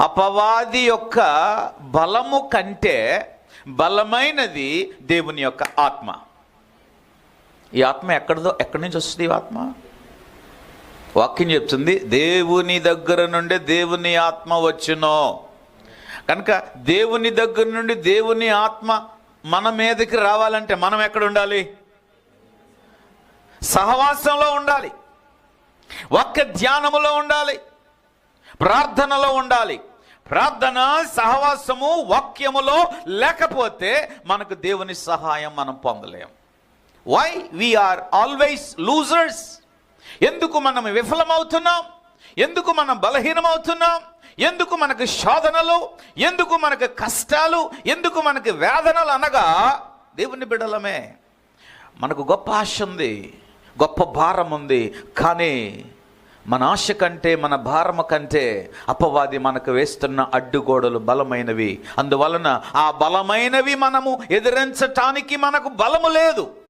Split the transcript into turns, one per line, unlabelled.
అపవాది యొక్క బలము కంటే బలమైనది దేవుని యొక్క ఆత్మ. ఈ ఆత్మ ఎక్కడి నుంచి వస్తుంది? ఈ ఆత్మ వాక్యం చెప్తుంది, దేవుని దగ్గర నుండి దేవుని ఆత్మ వచ్చును. కనుక దేవుని దగ్గర నుండి దేవుని ఆత్మ మన మీదకి రావాలంటే మనం ఎక్కడ ఉండాలి? సహవాసంలో ఉండాలి, వాక్య ధ్యానములో ఉండాలి, ప్రార్థనలో ఉండాలి. ప్రార్థన, సహవాసము, వాక్యములో లేకపోతే మనకు దేవుని సహాయం మనం పొందలేం. Why we are always losers? ఎందుకు మనం విఫలమవుతున్నాం? ఎందుకు మనం బలహీనమవుతున్నాం? ఎందుకు మనకు శోధనలు, ఎందుకు మనకు కష్టాలు, ఎందుకు మనకు వేదనలు? అనగా దేవుని బిడ్డలమే. మనకు గొప్ప ఆశ ఉంది, గొప్ప భారం ఉంది. కానీ మన ఆశ కంటే, మన భారము కంటే అపవాది మనకు వేస్తున్న అడ్డుగోడలు బలమైనవి. అందువలన ఆ బలమైనవి మనము ఎదిరించటానికి మనకు బలము లేదు.